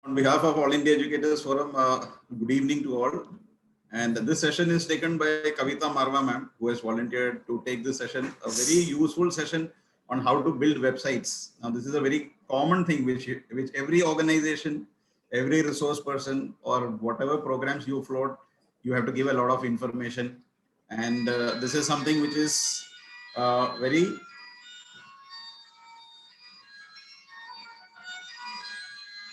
On behalf of All India Educators Forum, good evening to all. And this session is taken by Kavita Marwa ma'am, who has volunteered to take this session, a very useful session on how to build websites. Now, this is a very common thing which every organization, every resource person, or whatever programs you float, you have to give a lot of information. And this is something which is very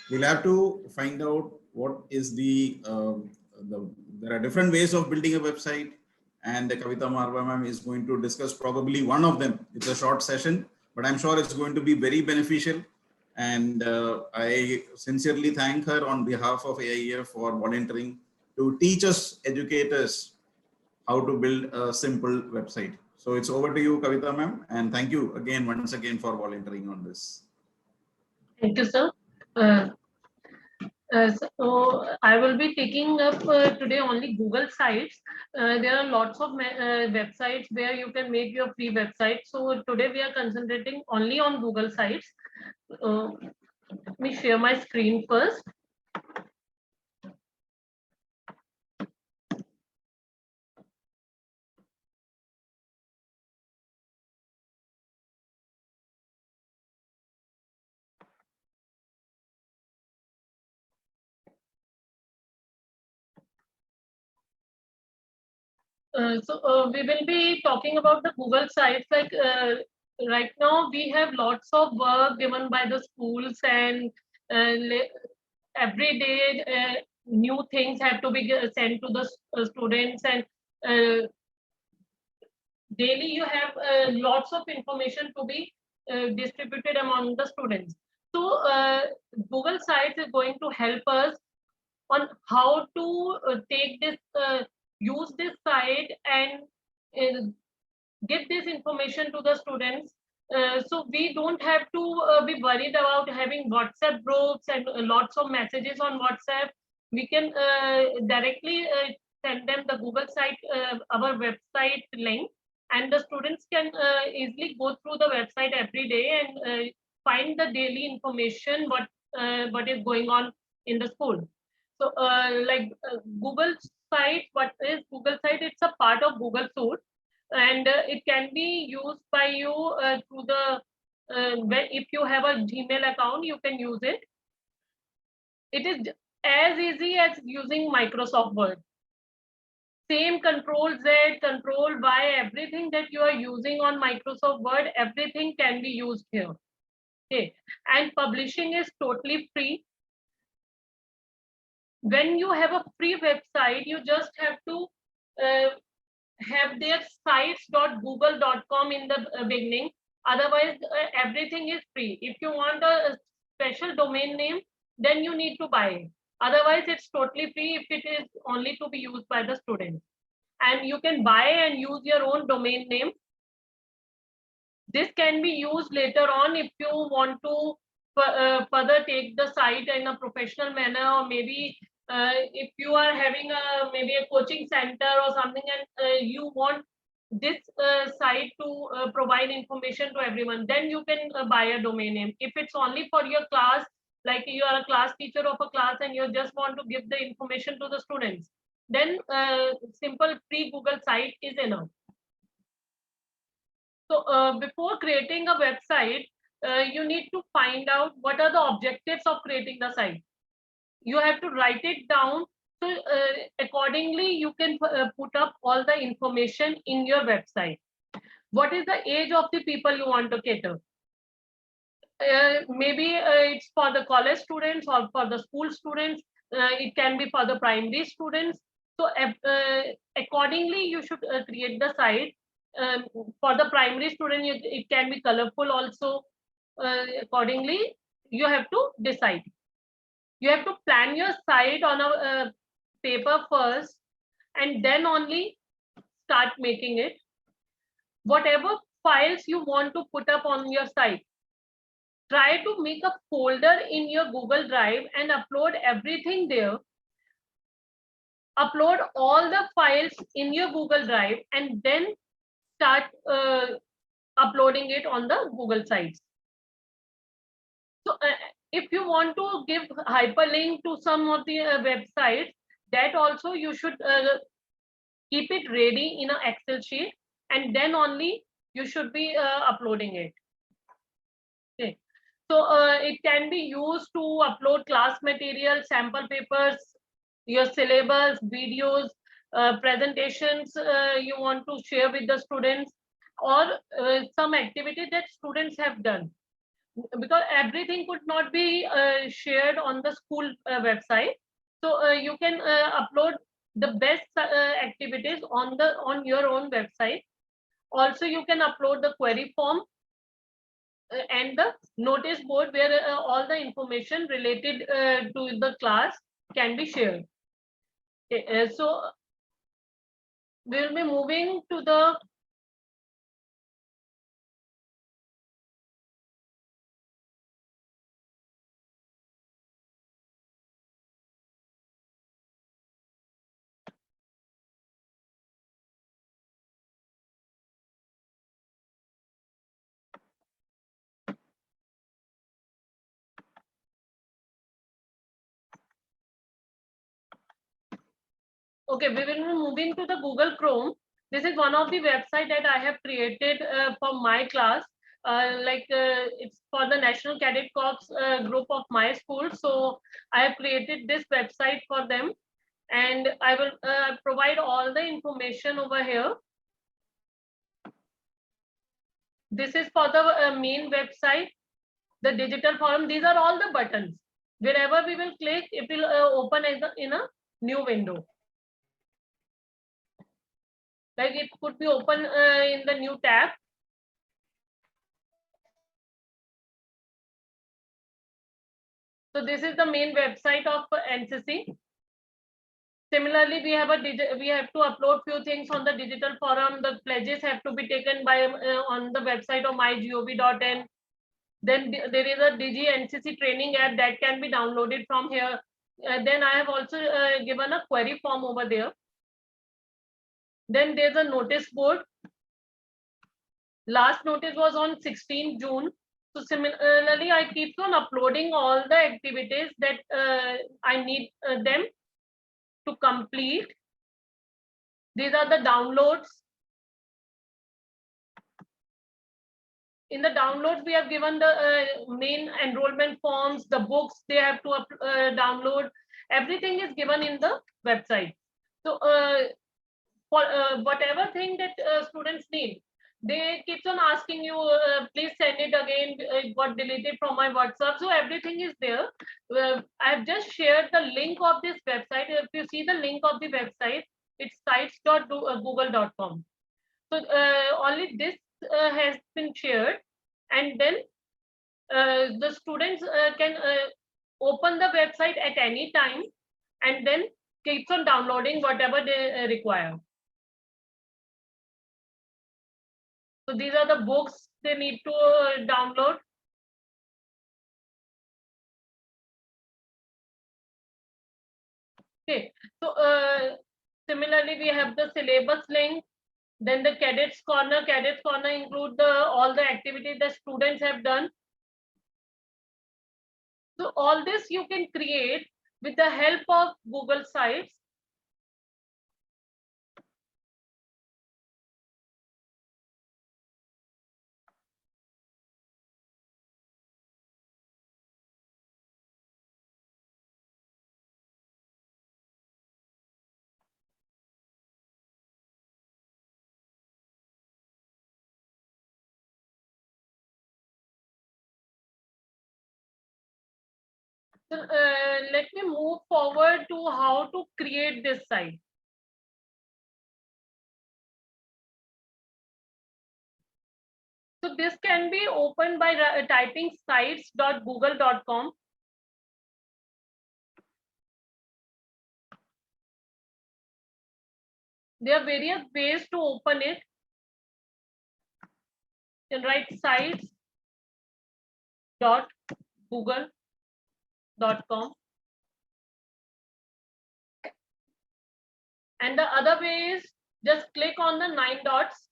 we'll have to find out what is there are different ways of building a website, and Kavita Marwa ma'am is going to discuss probably one of them. It's a short session, but I'm sure it's going to be very beneficial. And I sincerely thank her on behalf of AIEF for volunteering to teach us educators how to build a simple website. So it's over to you, Kavita ma'am, and thank you once again for volunteering on this. Thank you, sir. So I will be taking up today only Google Sites. There are lots of websites where you can make your free website. So today we are concentrating only on Google Sites. Let me share my screen first. We will be talking about the Google Sites. Like right now, we have lots of work given by the schools, and every day new things have to be sent to the students, and daily you have lots of information to be distributed among the students. So Google Sites is going to help us on how to take this, use this site and give this information to the students. So we don't have to be worried about having WhatsApp groups and lots of messages on WhatsApp. We can directly send them the Google site, our website link, and the students can easily go through the website every day and find the daily information what is going on in the school. So Google site, what is Google site? It's a part of Google Suite, and it can be used by you through the if you have a Gmail account, you can use it. It is as easy as using Microsoft Word. Same Control Z, Control Y, everything that you are using on Microsoft Word, everything can be used here. Okay, and publishing is totally free. When you have a free website, you just have to have their sites.google.com in the beginning. Otherwise, everything is free. If you want a special domain name, then you need to buy it. Otherwise, it's totally free if it is only to be used by the students. And you can buy and use your own domain name. This can be used later on if you want to further take the site in a professional manner, or maybe if you are having maybe a coaching center or something, and you want this site to provide information to everyone, then you can buy a domain name. If it's only for your class, like you are a class teacher of a class and you just want to give the information to the students, then simple free Google site is enough. So before creating a website, you need to find out what are the objectives of creating the site. You have to write it down. So accordingly, you can put up all the information in your website. What is the age of the people you want to cater? Maybe it's for the college students or for the school students. It can be for the primary students. So accordingly, you should create the site. For the primary student, it can be colorful also. Accordingly, you have to decide. You have to plan your site on a paper first, and then only start making it. Whatever files you want to put up on your site, try to make a folder in your Google Drive and upload everything there. Upload all the files in your Google Drive and then start uploading it on the Google sites. So if you want to give hyperlink to some of the websites, that also you should keep it ready in an Excel sheet, and then only you should be uploading it. Okay. So it can be used to upload class material, sample papers, your syllabus, videos, presentations you want to share with the students, or some activity that students have done. Because everything could not be shared on the school website. So you can upload the best activities on your own website. Also, you can upload the query form and the notice board where all the information related to the class can be shared. Okay, so we will be moving to the okay, we will be moving to the Google Chrome. This is one of the website that I have created for my class. It's for the National Cadet Corps group of my school. So I have created this website for them, and I will provide all the information over here. This is for the main website, the digital forum. These are all the buttons. Wherever we will click, it will open in a new window. Like it could be open in the new tab. So this is the main website of NCC. Similarly, we have to upload few things on the digital forum. The pledges have to be taken by on the website of mygov.in. Then there is a Digi NCC training app that can be downloaded from here. Then I have also given a query form over there. Then there's a notice board. Last notice was on 16 June. So similarly, I keep on uploading all the activities that I need them to complete. These are the downloads. In the downloads, we have given the main enrollment forms, the books they have to download. Everything is given in the website. So for whatever thing that students need, they keeps on asking you, please send it again. It got deleted from my WhatsApp. So everything is there. I have just shared the link of this website. If you see the link of the website, it's sites.google.com. So only this has been shared, and then the students can open the website at any time, and then keeps on downloading whatever they require. So these are the books they need to download. Okay, so similarly, we have the syllabus link. Then the cadets corner include all the activities the students have done. So all this you can create with the help of Google Sites. So let me move forward to how to create this site. So this can be opened by typing sites.google.com. There are various ways to open it. You can write sites.google.com. And the other way is just click on the 9 dots.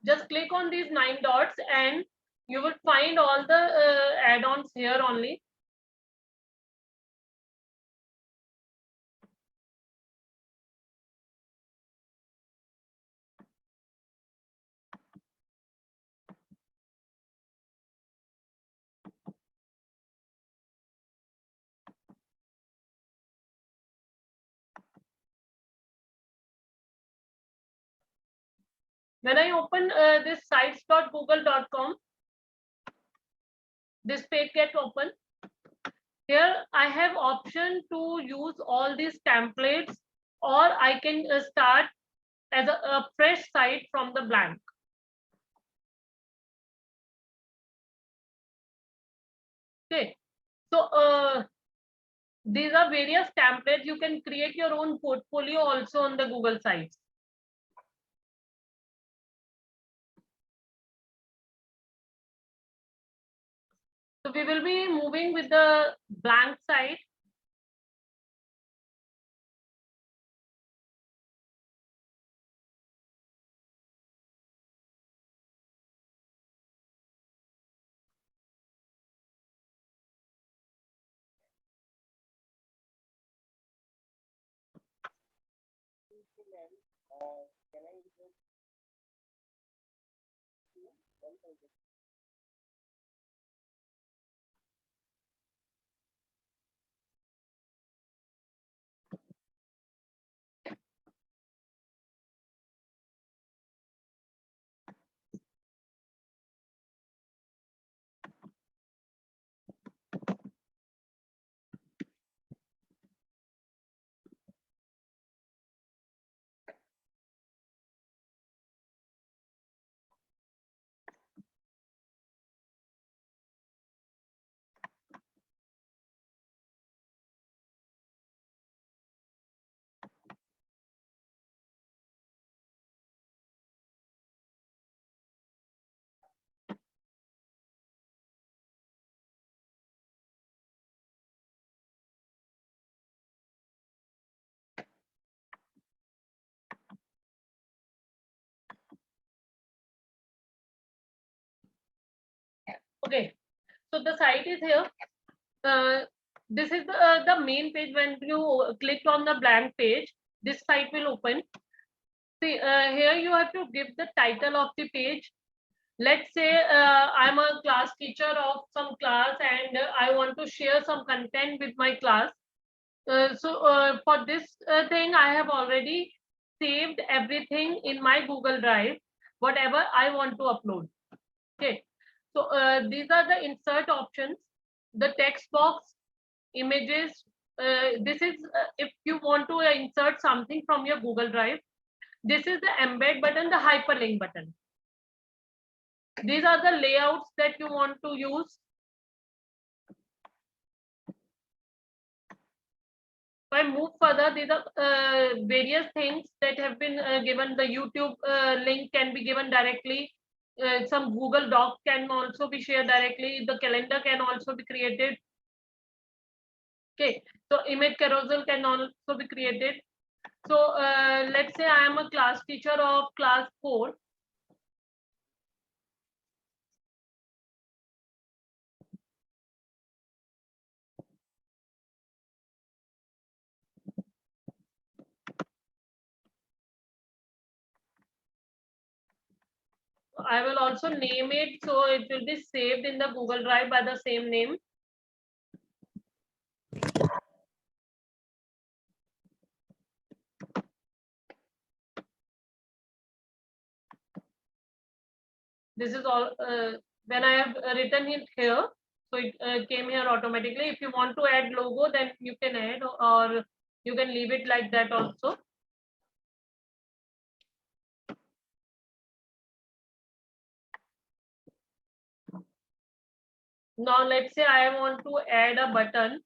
Just click on these 9 dots and you will find all the add-ons here only. When I open this sites.google.com, this page gets open. Here I have option to use all these templates, or I can start as a fresh site from the blank. Okay, so these are various templates. You can create your own portfolio also on the Google sites. So we will be moving with the blank site. Okay, so the site is here. This is the main page. When you click on the blank page, this site will open. See, here you have to give the title of the page. Let's say I'm a class teacher of some class and I want to share some content with my class. So for this thing, I have already saved everything in my Google Drive, whatever I want to upload. Okay, so these are the insert options, the text box, images. This is if you want to insert something from your Google Drive. This is the embed button, the hyperlink button. These are the layouts that you want to use. If I move further, these are various things that have been given. The YouTube link can be given directly. Some Google Doc can also be shared directly. The calendar can also be created. Okay, so image carousel can also be created. So let's say I am a class teacher of class 4. I will also name it, so it will be saved in the Google Drive by the same name. This is all when I have written it here, so it came here automatically. If you want to add logo, then you can add, or you can leave it like that also. Now let's say I want to add a button.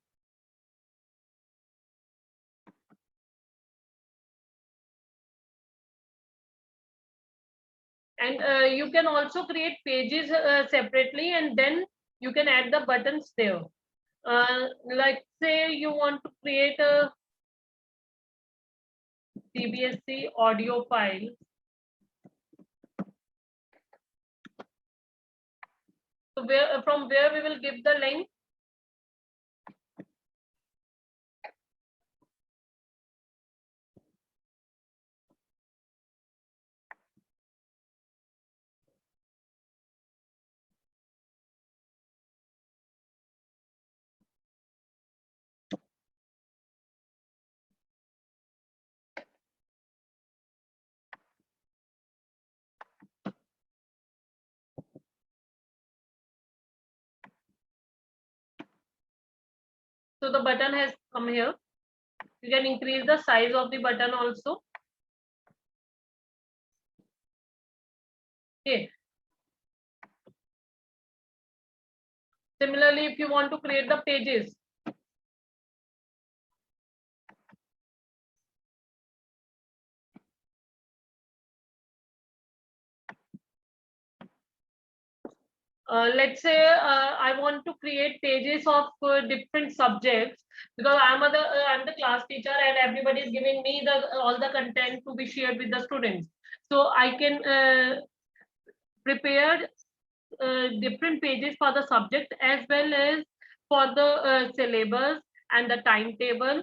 And you can also create pages separately, and then you can add the buttons there. Like say you want to create a CBSE audio file. So where from where we will give the link? So the button has come here. You can increase the size of the button also. Okay. Similarly, if you want to create the pages, let's say I want to create pages of different subjects, because I'm the class teacher and everybody is giving me the all the content to be shared with the students. So I can prepare different pages for the subject as well as for the syllabus and the timetable.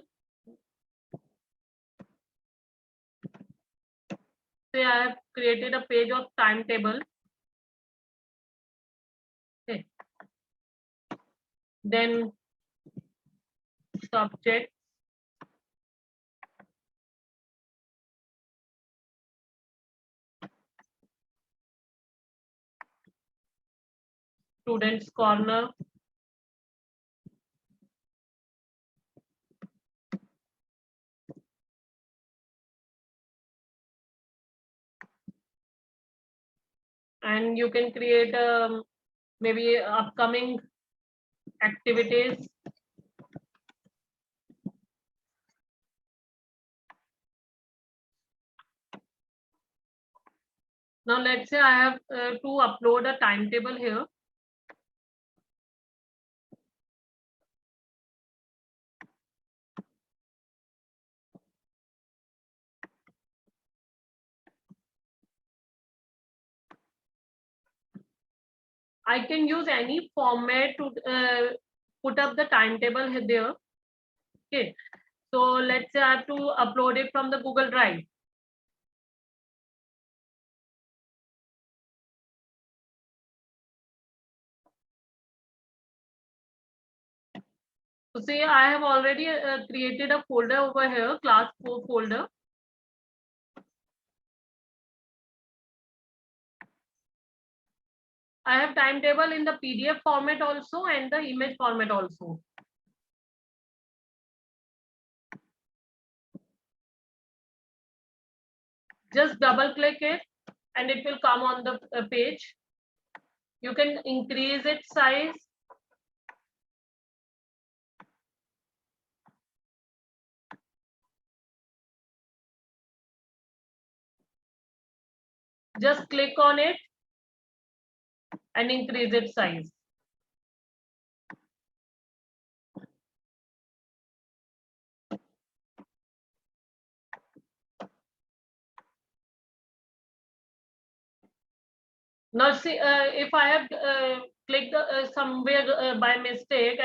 Say I have created a page of timetable. Okay. Then subject, students corner, and you can create maybe upcoming activities. Now let's say I have to upload a timetable here. I can use any format to put up the timetable there. Okay, so let's say I have to upload it from the Google Drive. So say I have already created a folder over here, class 4 folder. I have timetable in the PDF format also and the image format also. Just double click it and it will come on the page. You can increase its size. Just click on it and increase its size. Now see, if I have clicked somewhere by mistake,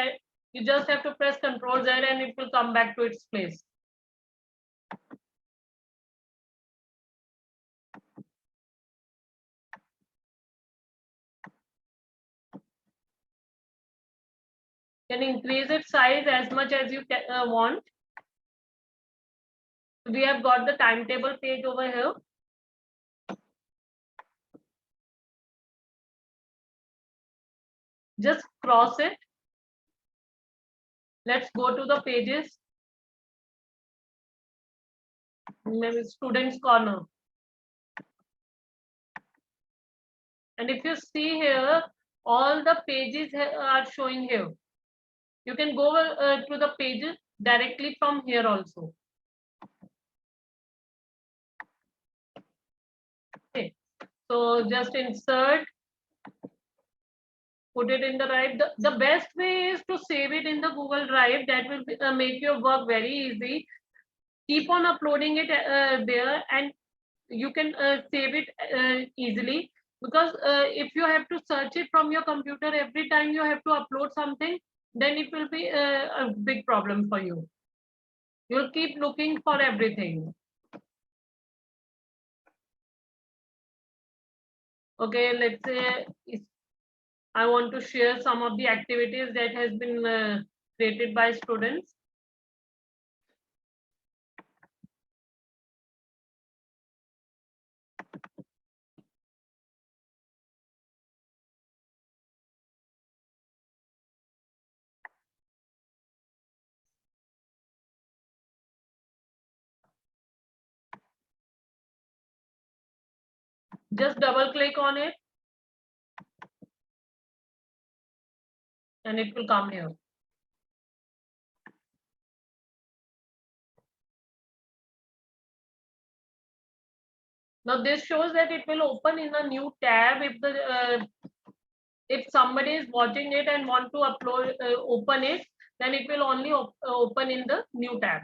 you just have to press Ctrl Z and it will come back to its place. You can increase its size as much as you want. We have got the timetable page over here. Just cross it. Let's go to the pages. Maybe students corner. And if you see here, all the pages are showing here. You can go to the pages directly from here also. Okay, so just insert, put it in the drive. The best way is to save it in the Google Drive. That will make your work very easy. Keep on uploading it there and you can save it easily. Because if you have to search it from your computer every time you have to upload something, then it will be a big problem for you. You'll keep looking for everything. Okay, let's say I want to share some of the activities that has been created by students. Just double click on it and it will come here. Now this shows that it will open in a new tab if somebody is watching it and want to upload open it, then it will only open in the new tab.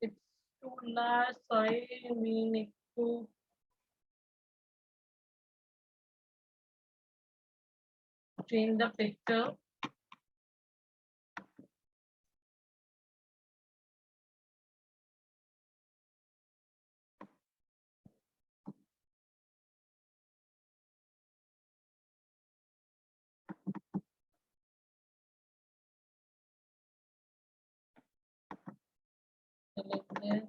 It's too large. Sorry, we need to change the picture. Select this.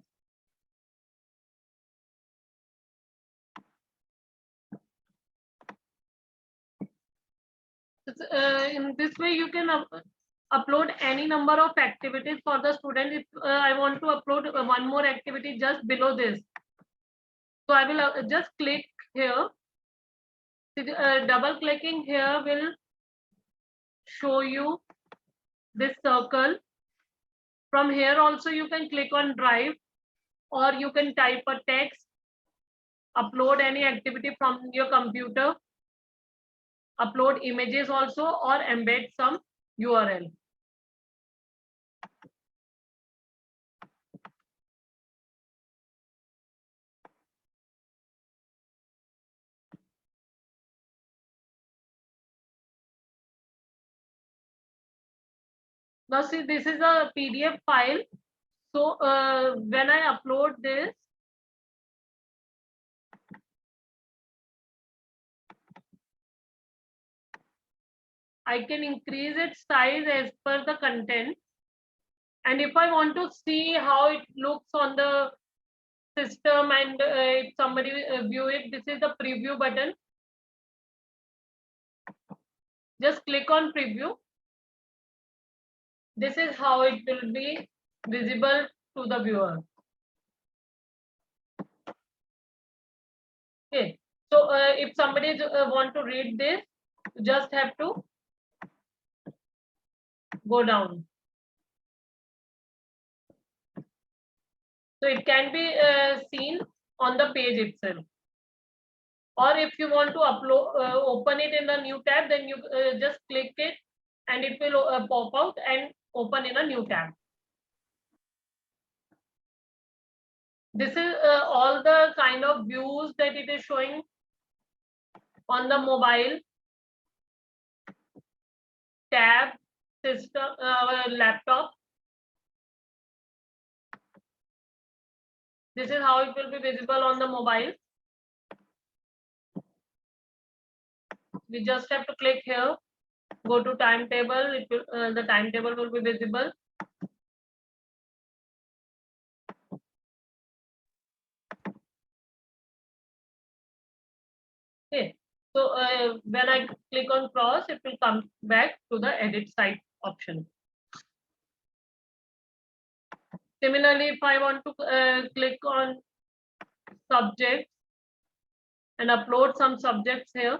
In this way, you can upload any number of activities for the student. If I want to upload one more activity just below this, so I will just click here. Double clicking here will show you this circle. From here also you can click on drive, or you can type a text, upload any activity from your computer, upload images also, or embed some URL. Now see, this is a PDF file. So when I upload this, I can increase its size as per the content. And if I want to see how it looks on the system and if somebody view it, this is the preview button. Just click on preview. This is how it will be visible to the viewer. Okay, so if somebody want to read this, you just have to go down. So it can be seen on the page itself. Or if you want to upload, open it in a new tab, then you just click it and it will pop out and open in a new tab. This is all the kind of views that it is showing on the mobile, tab, system, laptop. This is how it will be visible on the mobile. We just have to click here, go to timetable. It will, the timetable will be visible. Okay, so when I click on cross, it will come back to the edit site option. Similarly, if I want to click on subjects and upload some subjects here.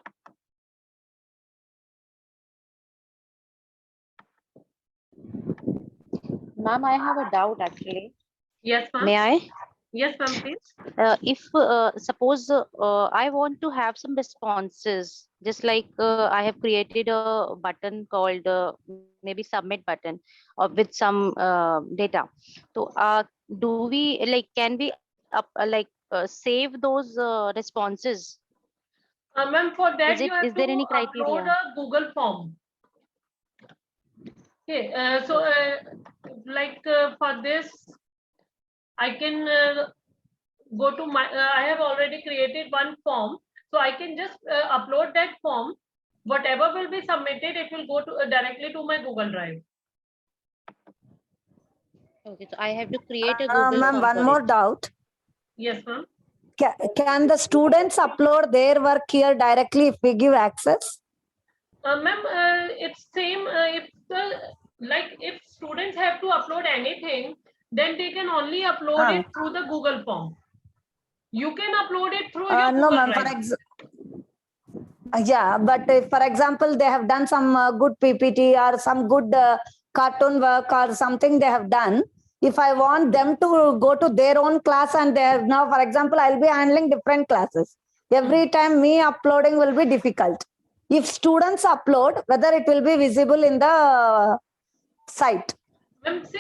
Ma'am, I have a doubt actually. Yes, ma'am. May I? Yes, ma'am, please. If suppose I want to have some responses, just like I have created a button called maybe submit button or with some data. So do we like, can we save those responses? Ma'am, for that you have Is to there any upload criteria? a Google form. Okay, for this, I can go to my, I have already created one form. So I can just upload that form. Whatever will be submitted, it will go to directly to my Google Drive. Okay, so I have to create a Google Ma'am, form one for more it. doubt. Yes, ma'am. Can the students upload their work here directly if we give access? Ma'am, it's same. If students have to upload anything, then they can only upload it through the Google form. You can upload it through your No, Google ma'am. Drive. Yeah, but if, for example, they have done some good PPT or some good cartoon work or something they have done. If I want them to go to their own class and they have now, for example, I'll be handling different classes. Every time me uploading will be difficult. If students upload, whether it will be visible in the site. Ma'am, see,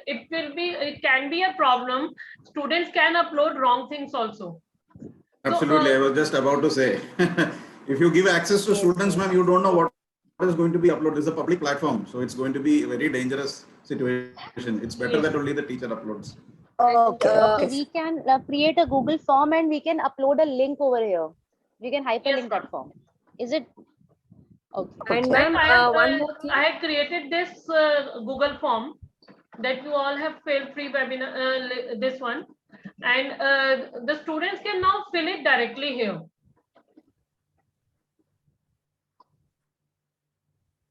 it can be a problem. Students can upload wrong things also. Absolutely. I was just about to say, if you give access to students, ma'am, you don't know what is going to be uploaded. It's a public platform. So it's going to be a very dangerous situation. It's better that only the teacher uploads. Okay, So okay. we can create a Google form and we can upload a link over here. We can hyperlink Yes, that form. Is it? Okay. And Like ma'am, one more thing. I have created this Google form that you all have filled free webinar, this one, and the students can now fill it directly here.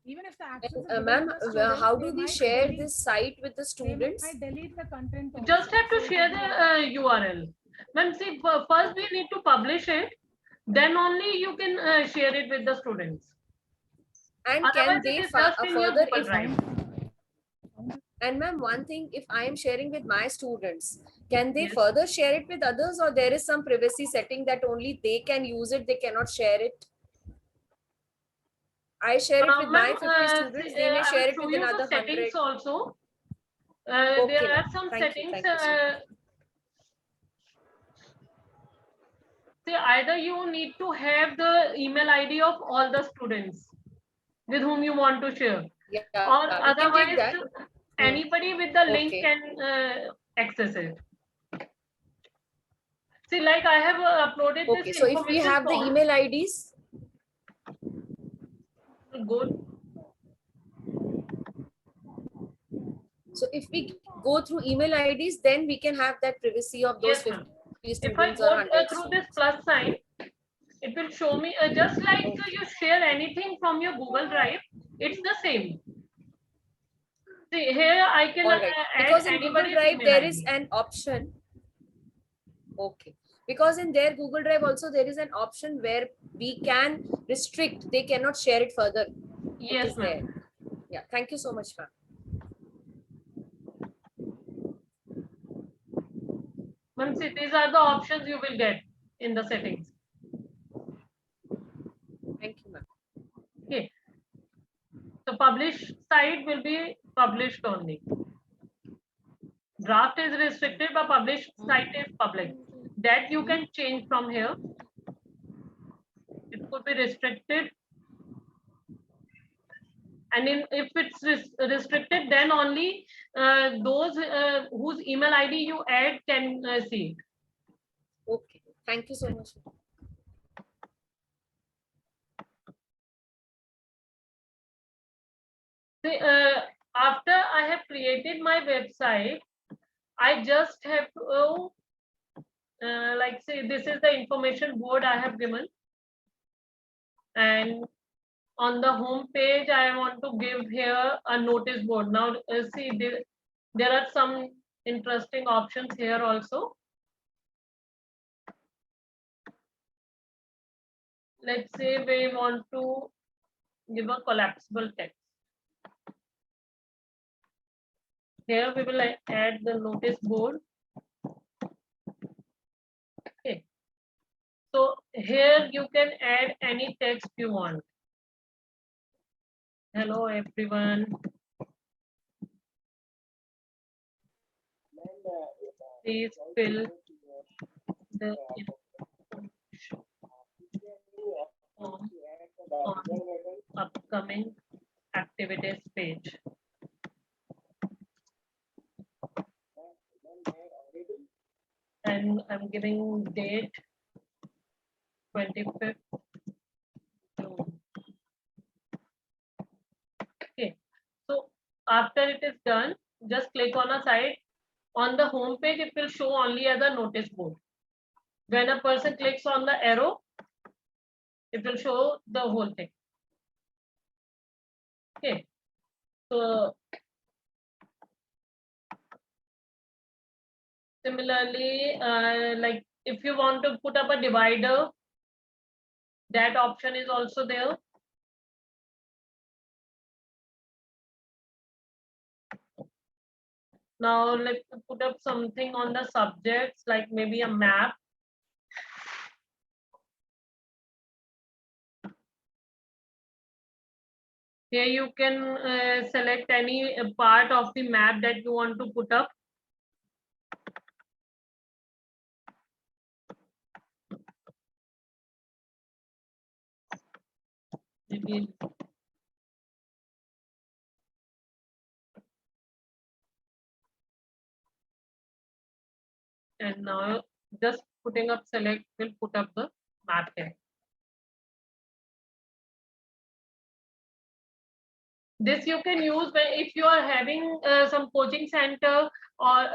Even if the access is Ma'am, given to the students, how they do we might share delete- this site with the they students? might delete the content also. Just have to So it share will the be- URL. Ma'am, see, first we need to publish it, then only you can share it with the students. And Otherwise, can they it is just in your further, Google if Drive. and ma'am, one thing, if I am sharing with my students, can they Yes. further share it with others, or there is some privacy setting that only they can use it, they cannot share it? I share it with my 50 students, they may I share will it show with you the another 100. settings also. Okay, There are ma'am. some Thank you. settings. Thank you so much. See, either you need to have the email ID of all the students with whom you want to share, Yeah, or we can otherwise take that. anybody with the link Okay. can access it. See, like I have uploaded Okay, this so if we information have the form. email IDs, Go. so if we go through email IDs, then we can have that privacy of those Yes, ma'am. 50 If I students go or 100 through this students. plus sign, it will show me just like you share anything from your Google Drive, it's the same. See, here I can All right, add because in Google anybody's Drive email there ID. is an option. Okay, because in their Google Drive also there is an option where we can restrict, they cannot share it further. It Yes, is there. ma'am. Yeah, thank you so much, ma'am. Ma'am, see, these are the options you will get in the settings. Thank you, ma'am. Okay. So publish site will be published only. Draft is restricted, but publish site is public. That you can change from here. It could be restricted. And if it's restricted, then only those whose email ID you add can see it. Okay, thank you so much. See, after I have created my website, I just have to, like say, this is the information board I have given. And on the home page, I want to give here a notice board. Now, see, there are some interesting options here also. Let's say we want to give a collapsible text. Here we will add the notice board. So here you can add any text you want. Hello everyone. Please fill the form on upcoming activities page. And I'm giving date 25th June. Okay, so after it is done, just click on a site. On the home page, it will show only as a notice board. When a person clicks on the arrow, it will show the whole thing. Okay, so similarly, like if you want to put up a divider, that option is also there. Now let's put up something on the subjects, like maybe a map. Here you can select any part of the map that you want to put up. Maybe and now just putting up select will put up the map here. This you can use when if you are having some coaching center or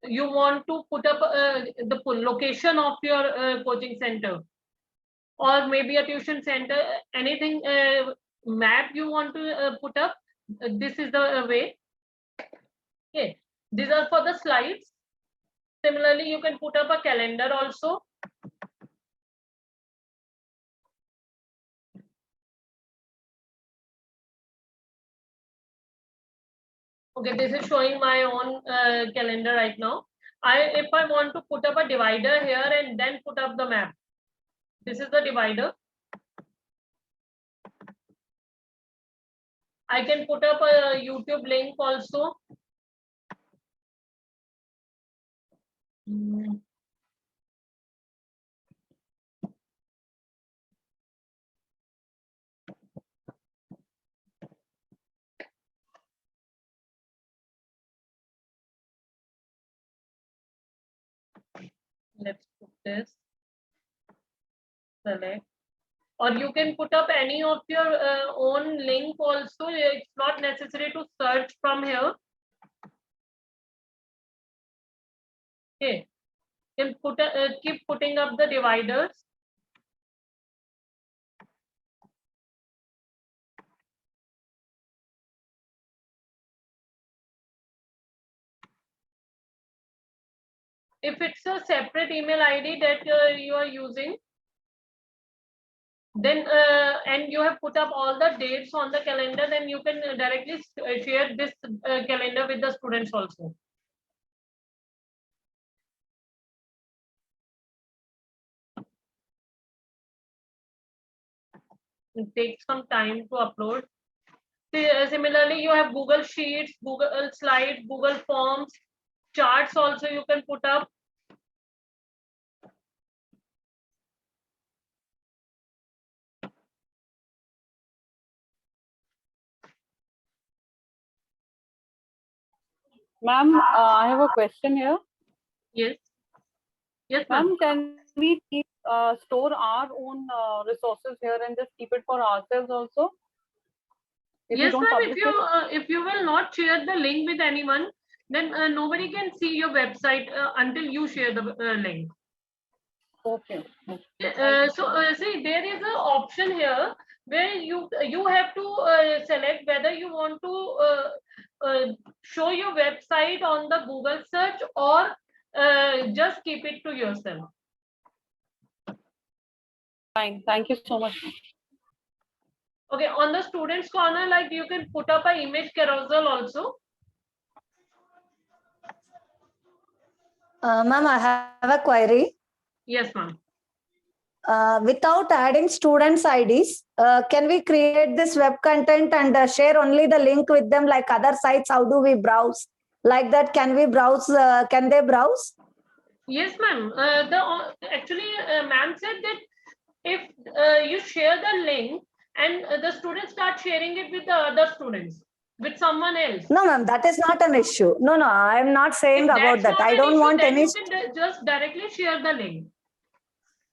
you want to put up the location of your coaching center, or maybe a tuition center, anything map you want to put up. This is the way. Okay, these are for the slides. Similarly, you can put up a calendar also. Okay, this is showing my own calendar right now. If I want to put up a divider here and then put up the map, this is the divider. I can put up a YouTube link also. Let's put this, select, or you can put up any of your own link also. It's not necessary to search from here. Okay, you can keep putting up the dividers. If it's a separate email ID that you are using, then and you have put up all the dates on the calendar, then you can directly share this calendar with the students also. It takes some time to upload. Similarly, you have Google Sheets, Google Slides, Google Forms, charts also you can put up. Ma'am, I have a question here. Yes. Yes, ma'am. Ma'am, can we keep, store our own resources here and just keep it for ourselves also? If we Yes, don't ma'am. publish If you will not share the link with anyone, then nobody can see your website until you share the link. Okay. See, there is an option here where you have to select whether you want to show your website on the Google search or just keep it to yourself. Fine. Thank you so much. Okay, on the students corner, like you can put up an image carousel also. Ma'am, I have a query. Yes, ma'am. without adding students' IDs, can we create this web content and share only the link with them like other sites? How do we browse? Like that, can we browse? Can they browse? Yes, ma'am. Actually, ma'am said that if you share the link and the students start sharing it with the other students, with someone else. No, ma'am, that is not an issue. No, no, I'm not saying If about that's that. not I an don't issue, want then any. you can just directly share the link.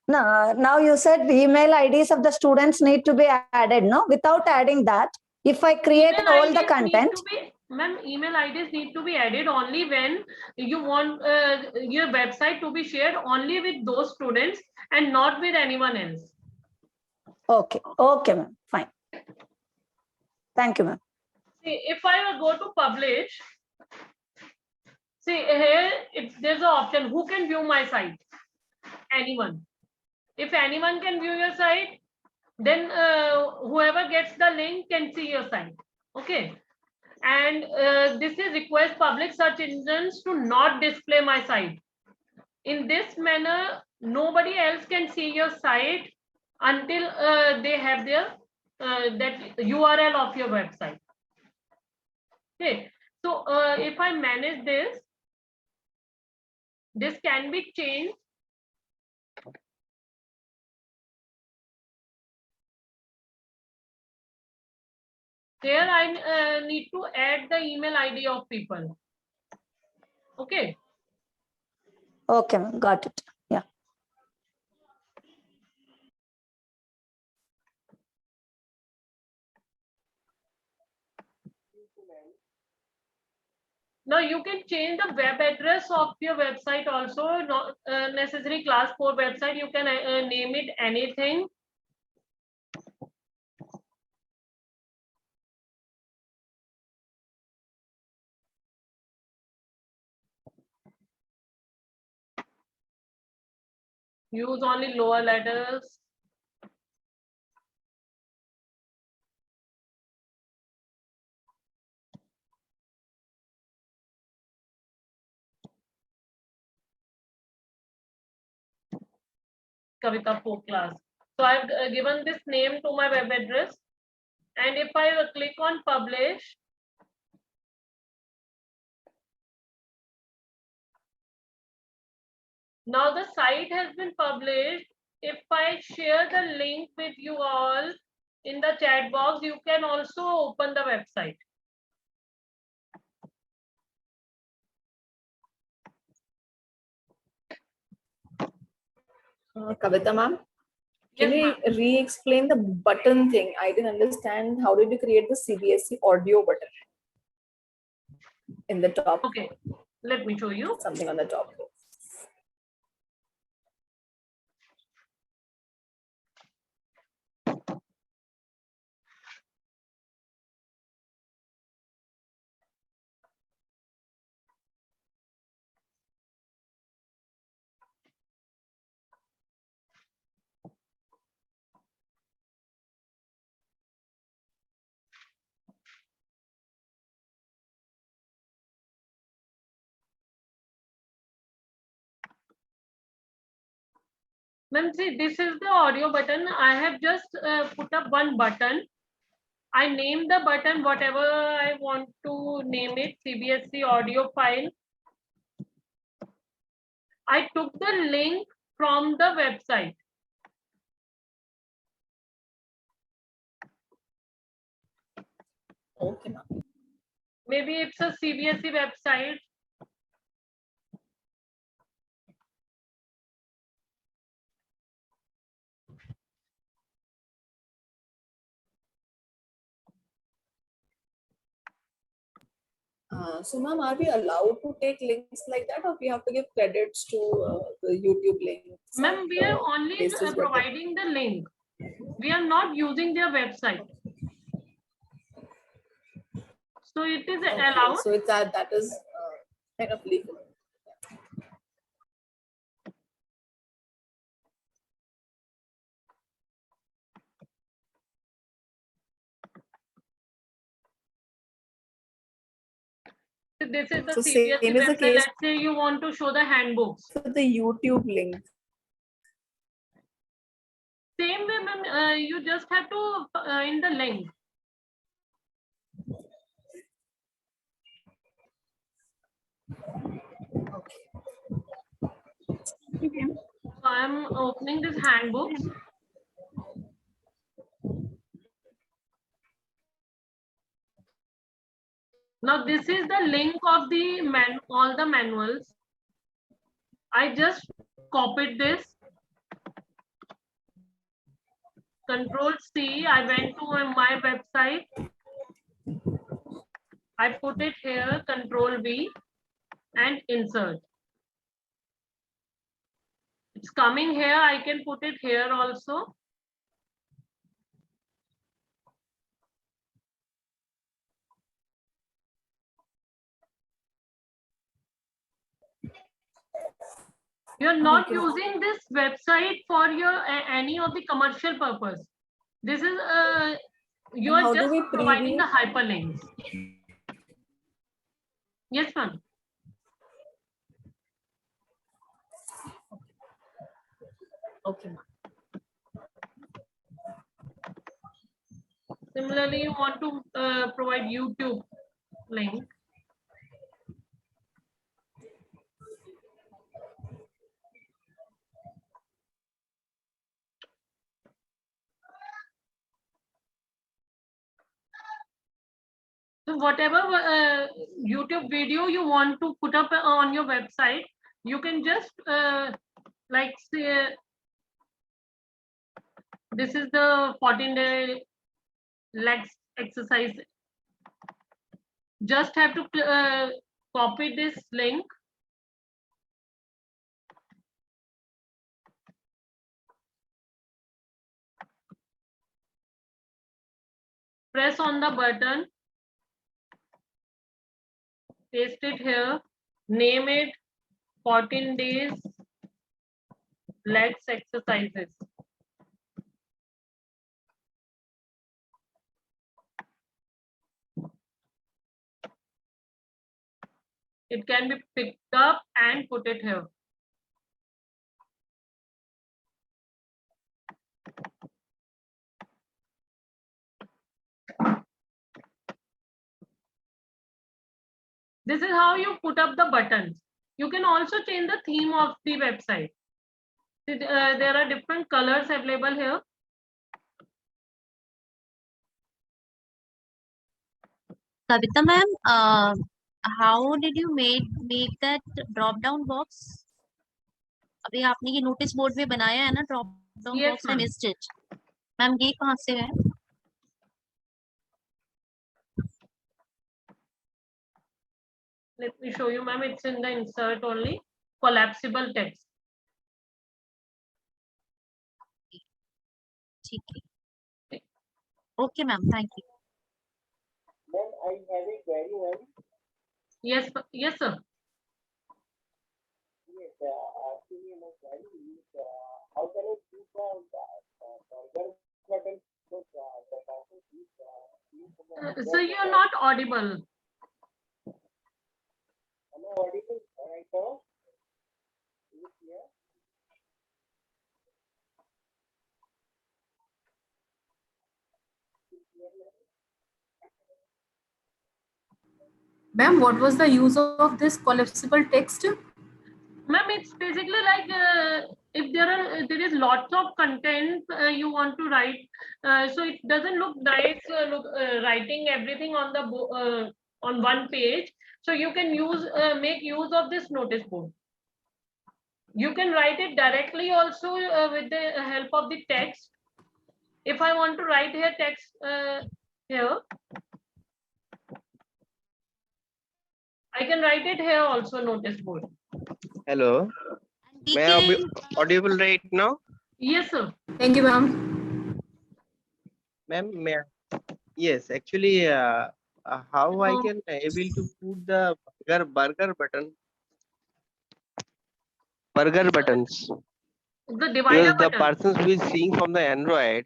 No, now you said email IDs of the students need to be added. No, without adding that, if I create Email all the IDs content. need to be, ma'am, email IDs need to be added only when you want your website to be shared only with those students and not with anyone else. Okay, okay, ma'am, fine. Thank you, ma'am. See, if I go to publish, see here, there's an option, who can view my site? Anyone. If anyone can view your site, then whoever gets the link can see your site. Okay. And this is request public search engines to not display my site. In this manner, nobody else can see your site until they have their that URL of your website. Okay, so if I manage this can be changed. Here I need to add the email ID of people. Okay. Okay, ma'am, got it. Yeah. Now you can change the web address of your website also, not necessary class 4 website. You can name it anything. Use only lower letters. Kavita Folk class. So I've given this name to my web address. And if I click on publish, now the site has been published. If I share the link with you all in the chat box, you can also open the website. Kavita ma'am, can Yes, you re-explain the button thing? I didn't understand. How did you create the CBSE audio button in the top? okay, let me show you. Something on the top. Ma'am, see, this is the audio button. I have just put up one button. I name the button whatever I want to name it, CBSE audio file. I took the link from the website. Okay, ma'am. Maybe it's a CBSE website. So, ma'am, are we allowed to take links like that, or we have to give credits to the YouTube links? Ma'am, we are only places where they- providing the link. We are not using their website. So it is Okay, allowed. so it's that is kind of legal. This is the So CBSE same is the website. case- Let's say you want to show the handbooks. So the YouTube link. Same way, ma'am, you just have to in the link. So I'm opening this handbooks. Now this is the link of the all the manuals. I just copied this. Control C, I went to my website. I put it here, Control V and insert. It's coming here, I can put it here also. You're not using this website for your any of the commercial purpose. This is you And how are do just we providing the preview? hyperlinks. Yes, ma'am. Okay. Similarly, you want to provide YouTube link. So whatever YouTube video you want to put up on your website, you can just like say, this is the 14-day legs exercise. Just have to copy this link. Press on the button. Paste it here. Name it 14 days legs exercises. It can be picked up and put it here. This is how you put up the buttons. You can also change the theme of the website. There are different colors available here. Kavita ma'am, how did you make that drop down box? अभी आपने ये notice board में बनाया है ना drop down Yes, box, I ma'am. missed it. Ma'am ये कहाँ से है? Let me show you, ma'am. It's in the insert only. Collapsible text. ठीक है. Okay ma'am, thank you. Then I have a query, ma'am. Yes, yes, sir. Yes, actually, my query is how can I choose the burger button? Because the person is So you're not audible. am I audible right now? Is it clear? Ma'am, what was the use of this collapsible text? Ma'am, it's basically like if there is lots of content you want to write, so it doesn't look nice writing everything on the on one page. So you can use make use of this notice board. You can write it directly also with the help of the text. If I want to write here text here, I can write it here also, notice board. Hello. May I be audible right now? Yes, sir. Thank you, ma'am. Ma'am, may I? Yes, actually, how I can able to put the burger button? Burger buttons. The divider Because the button. persons who is seeing from the Android.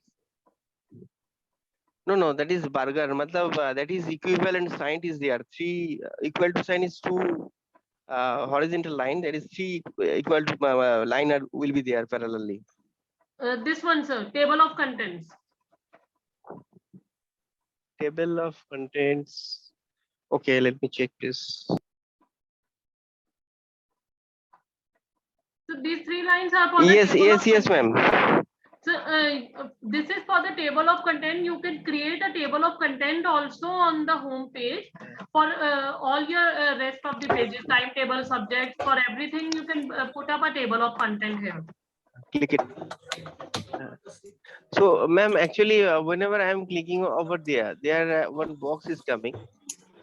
No, that is burger. Matlab, that is equivalent sign is there. 3 equal to sign is 2 horizontal line. That is 3 equal to line will be there parallelly. This one, sir, table of contents. Table of contents. Okay, let me check this. So these 3 lines are for the Yes, table of yes, content. ma'am. So this is for the table of content. You can create a table of content also on the home page for all your rest of the pages, timetable, subjects, for everything. You can put up a table of content here. Click it. So, ma'am, actually, whenever I am clicking over there one box is coming,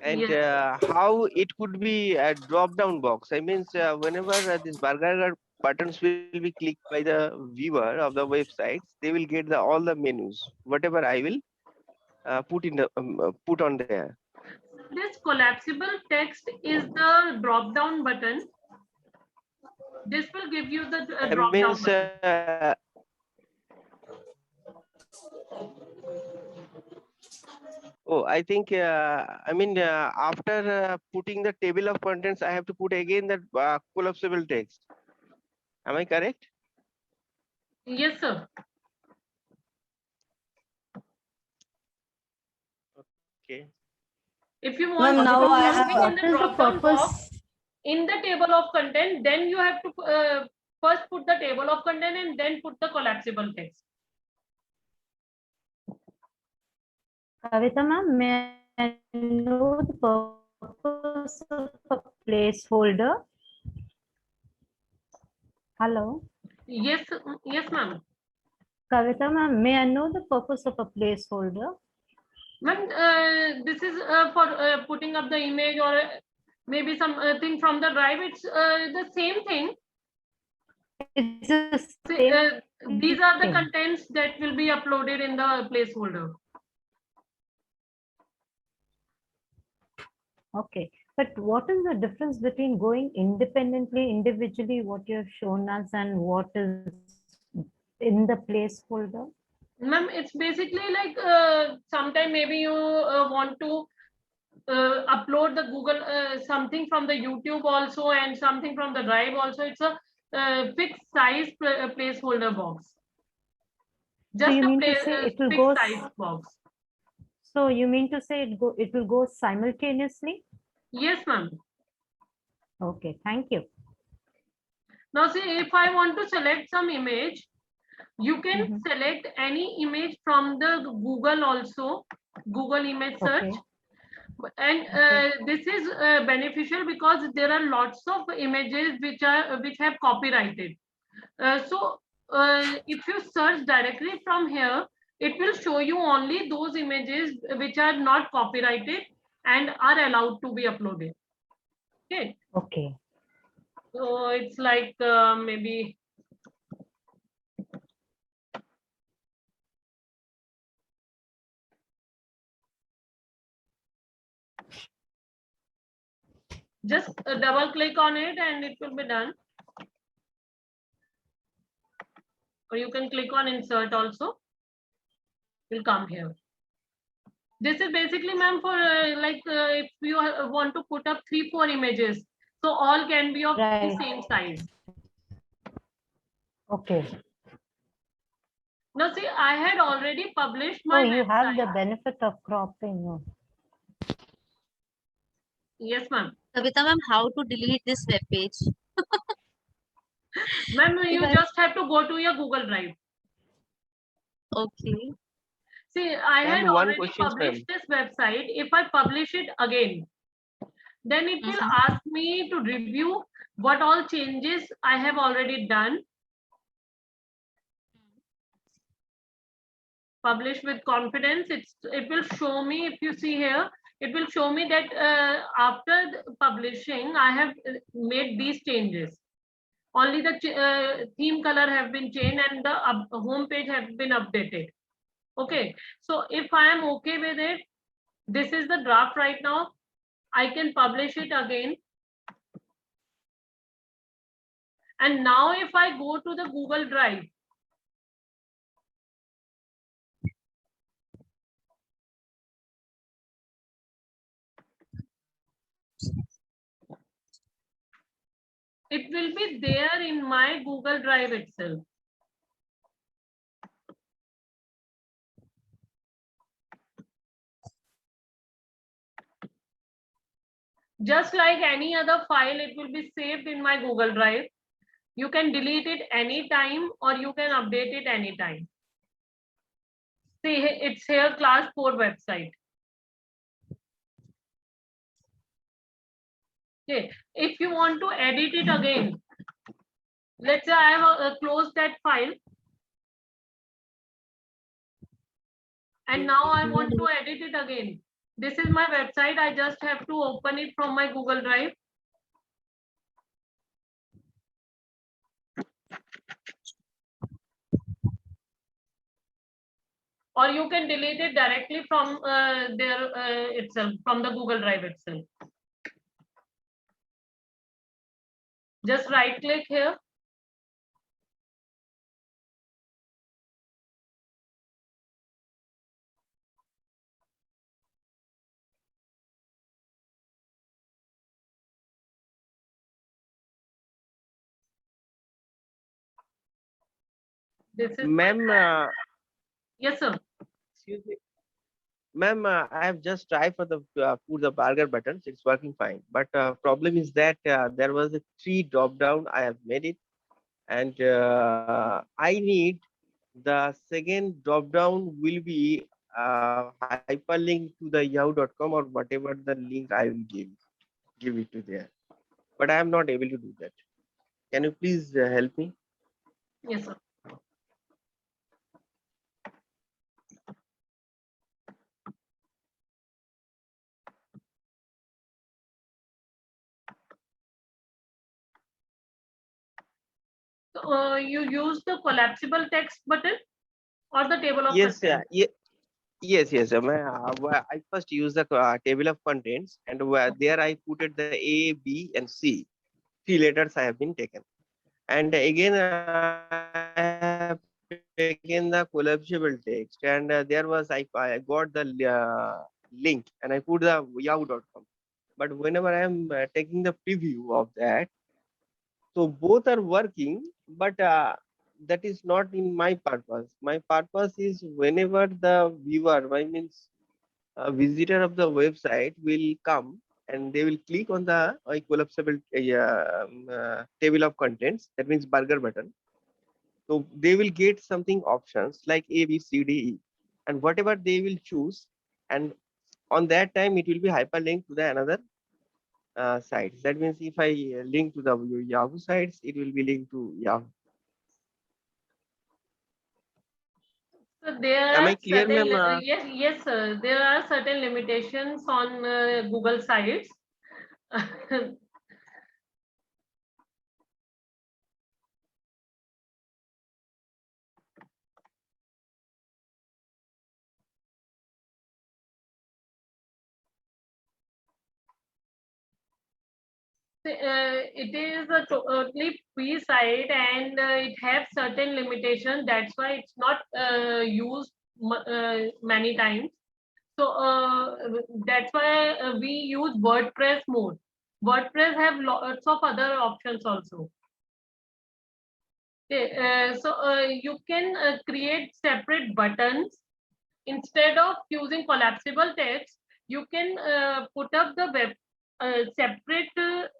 and Yes. how it could be a drop-down box. I mean, whenever this burger buttons will be clicked by the viewer of the websites, they will get all the menus, whatever I will put on there. This collapsible text is the drop down button. This will give you the I drop mean, down button. oh, I think, after putting the table of contents, I have to put again that collapsible text. Am I correct? Yes, sir. Okay. If you want Ma'am, to now put I something have. in the drop down box in the table of content, then you have to first put the table of content and then put the collapsible text. Kavita ma'am, may I know the purpose of a placeholder? Hello, Yes, yes, ma'am. Kavita ma'am, may I know the purpose of a placeholder? Ma'am, this is for putting up the image or maybe some thing from the drive. It's the same thing. It's the See, same these are the thing. contents that will be uploaded in the placeholder. Okay, but what is the difference between going independently, individually, what you have shown us, and what is in the placeholder? Ma'am, it's basically like sometime maybe you want to upload the Google something from the YouTube also and something from the drive also. It's a fixed size placeholder box. So Just you a mean to say it will fixed go? size box. So you mean to say it will go simultaneously? Yes, ma'am. Okay, thank you. Now see, if I want to select some image, you can Mhm. select any image from the Google also, Google image search. Okay. And this is beneficial because there are lots of images which have copyrighted. So if you search directly from here, it will show you only those images which are not copyrighted and are allowed to be uploaded. Okay. Okay. So it's like maybe just double click on it and it will be done. Or you can click on insert also. Will come here. This is basically, ma'am, for if you want to put up 3-4 images, so all can be of the Right. same size. Okay. Now see, I had already published Oh, my you have the website. benefit of cropping. Oh. Yes, ma'am. Kavita ma'am, how to delete this web page? Ma'am, you Because- just have to go to your Google Drive. Okay. See, I had Ma'am, one already question, published ma'am. this website. If I publish it again, then it will ask me to review what all changes I have already done. Publish with confidence. It will show me, if you see here, it will show me that after publishing, I have made these changes. Only the theme color have been changed and the home page have been updated. Okay, so if I am okay with it, this is the draft right now. I can publish it again. And now if I go to the Google Drive, it will be there in my Google Drive itself. Just like any other file, it will be saved in my Google Drive. You can delete it anytime or you can update it anytime. See, it's here, class 4 website. Okay, if you want to edit it again, let's say I have closed that file. And now I want to edit it again. This is my website. I just have to open it from my Google Drive. Or you can delete it directly from there itself, from the Google Drive itself. Just right click here. This is Ma'am, yes, sir. excuse me. Ma'am, I have just tried for the put the burger buttons. It's working fine. But problem is that there was a 3 drop down. I have made it, and I need the second drop down will be hyperlink to the yahoo.com or whatever the link I will give it to there. But I am not able to do that. Can you please help me? Yes, sir. So, you use the collapsible text button or the table of Yes, contents? yes. I first use the table of contents, and there I put it the A, B, and C. 3 letters I have been taken, and again I have taken the collapsible text, and there was I got the link, and I put the yahoo.com. But whenever I am taking the preview of that, so both are working, but that is not in my purpose. My purpose is whenever the viewer, I means a visitor of the website will come and they will click on the collapsible table of contents, that means burger button. So they will get something options like A, B, C, D, E, and whatever they will choose, and on that time it will be hyperlinked to the another sites. That means if I link to the Yahoo sites, it will be linked to Yahoo. So there Am are I clear, certain ma'am? yes, sir. There are certain limitations on Google sites. It is a totally free site and it has certain limitations. That's why it's not used many times. So that's why we use WordPress mode. WordPress have lots of other options also. Okay, so you can create separate buttons instead of using collapsible text. You can put up the web separate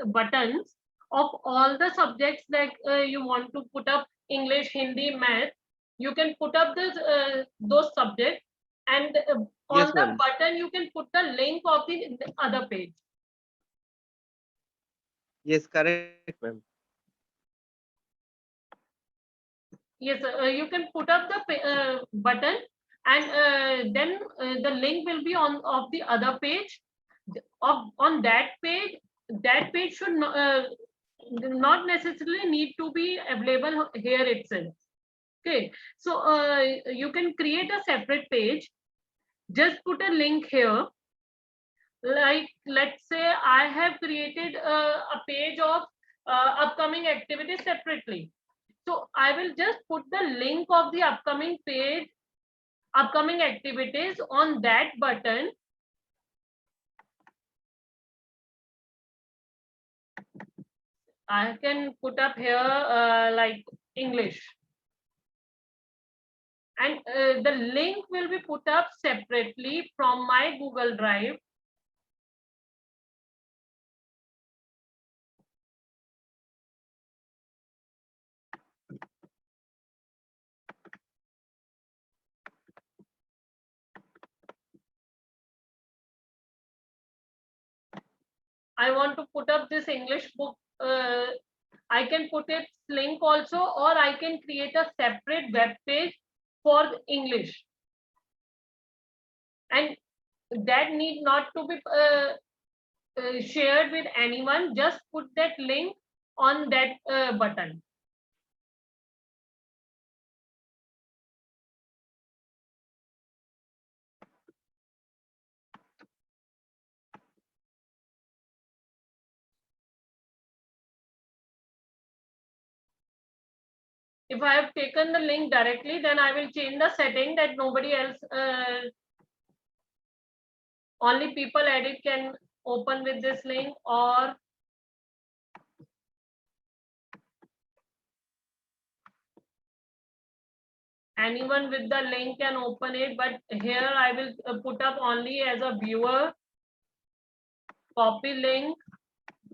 buttons of all the subjects that you want to put up: English, Hindi, Math. You can put up those subjects, and on Yes, the ma'am. button you can put the link of the other page. Yes, correct, ma'am. Yes, you can put up the button, and then the link will be on of the other page. On that page, that page should not necessarily need to be available here itself. Okay, so you can create a separate page. Just put a link here. Like, let's say I have created a page of upcoming activities separately. So I will just put the link of the upcoming page, upcoming activities on that button. I can put up here like English. And the link will be put up separately from my Google Drive. I want to put up this English book. I can put its link also, or I can create a separate web page for English. And that need not to be shared with anyone. Just put that link on that button. If I have taken the link directly, then I will change the setting that nobody else, only people edit can open with this link, or anyone with the link can open it. But here I will put up only as a viewer, copy link,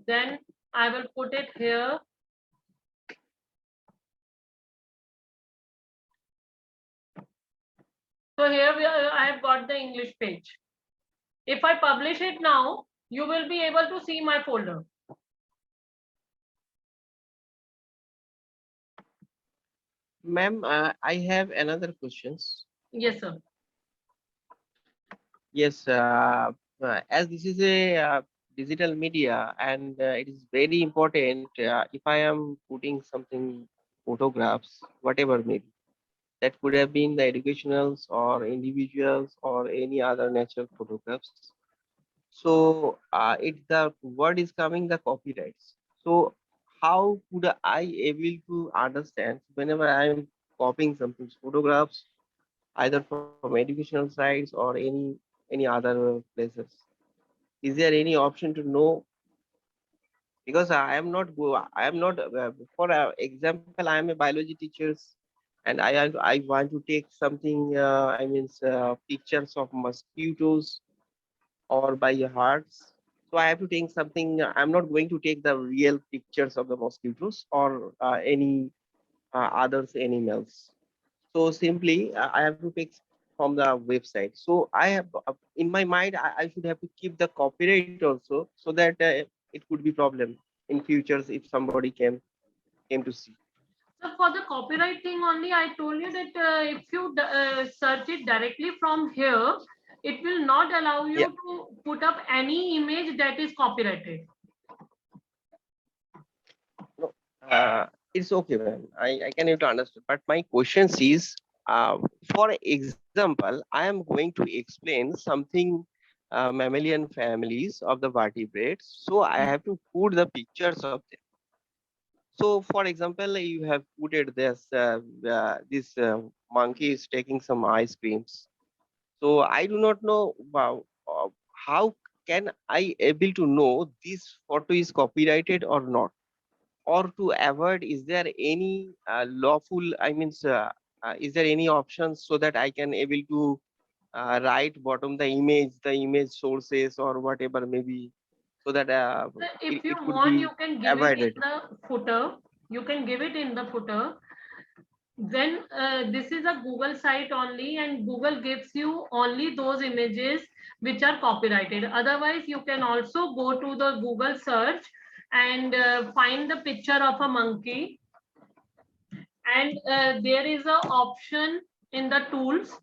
then I will put it here. So here I have got the English page. If I publish it now, you will be able to see my folder. Ma'am, I have another questions. Yes, sir. Yes, as this is a digital media, and it is very important if I am putting something, photographs, whatever maybe, that could have been the educationals or individuals or any other natural photographs. So the word is coming the copyrights. So how could I able to understand whenever I am copying something, photographs, either from educational sites or any other places? Is there any option to know? Because I am not for example, I am a biology teacher, and I want to take something, I mean pictures of mosquitoes or by hearts. So I have to take something. I'm not going to take the real pictures of the mosquitoes or any others animals. So simply I have to take from the website. So I have in my mind I should have to keep the copyright also, so that it could be problem in futures if somebody came to see. So for the copyright thing only, I told you that if you search it directly from here, it will not allow you Yeah. to put up any image that is copyrighted. It's okay, man. I can able to understand. But my question is, for example, I am going to explain something mammalian families of the vertebrates. So I have to put the pictures of them. So for example, you have put it this monkey is taking some ice creams. So I do not know how can I able to know this photo is copyrighted or not, or to avoid, is there any lawful, is there any options so that I can able to write bottom the image sources or whatever maybe, so that So if you it could want, be you can give it avoided. in the footer. You can give it in the footer. Then this is a Google site only, and Google gives you only those images which are copyrighted. Otherwise, you can also go to the Google search and find the picture of a monkey. And there is an option in the tools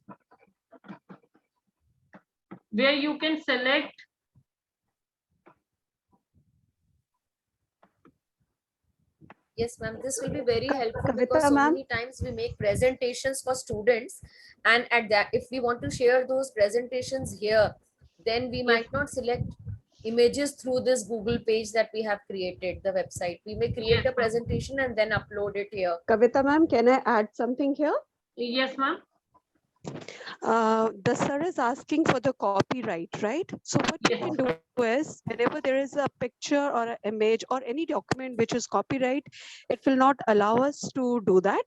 where you can select Yes, ma'am, this will be very helpful Kavita, because so ma'am. many times we make presentations for students, and at that, if we want to share those presentations here, then we might not select images through this Google page that we have created, the website. We may create a presentation and then upload it here. Kavita ma'am, can I add something here? Yes, ma'am. The sir is asking for the copyright, right? So what you can do is, whenever there is a picture or an image or any document which is copyright, it will not allow us to do that.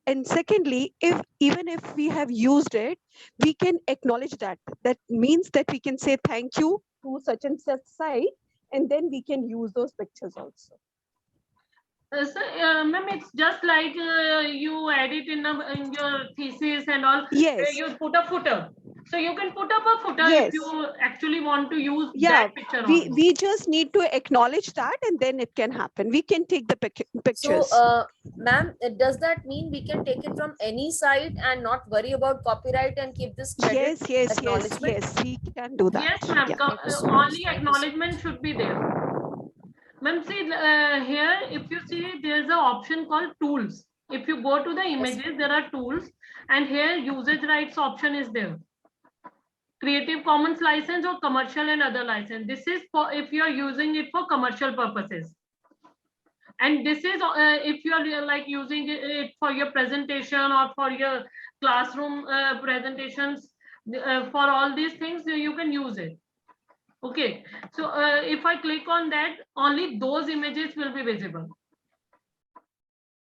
And secondly, even if we have used it, we can acknowledge that. That means that we can say thank you to such and such site, and then we can use those pictures also. So, ma'am, it's just like you edit in your thesis and all. Yes. You put a footer. So you can put up a footer Yes. if you actually want to use Yeah, that picture we only. just need to acknowledge that, and then it can happen. We can take the pictures. So, ma'am, does that mean we can take it from any site and not worry about copyright and keep this credit Yes, acknowledgement? we can do that. Yes, ma'am. Yeah. Thank you so much. Only Thank you so acknowledgement should be there. Ma'am, see here, if you see, there's an option called tools. If you go to the images, there are tools, and here usage rights option is there. Creative Commons license or commercial and other license. This is for if you are using it for commercial purposes. And this is if you are like using it for your presentation or for your classroom presentations, for all these things, you can use it. Okay, so if I click on that, only those images will be visible.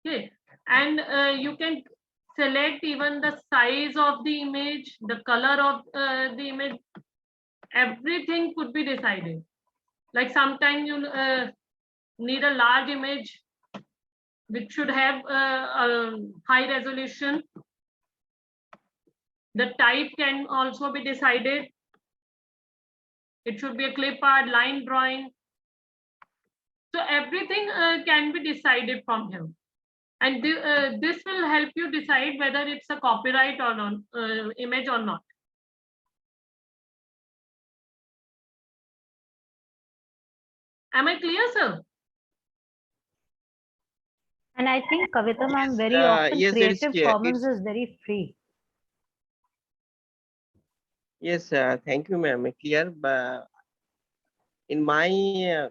Okay, and you can select even the size of the image, the color of the image, everything could be decided. Like sometimes you need a large image which should have a high resolution. The type can also be decided. It should be a clip art, line drawing. So everything can be decided from here. And this will help you decide whether it's a copyright or not, image or not. Am I clear, sir? And I think Kavita ma'am, very Yes, often yes, it is Creative clear. Commons is very free. Yes, thank you, ma'am. Clear, but in my,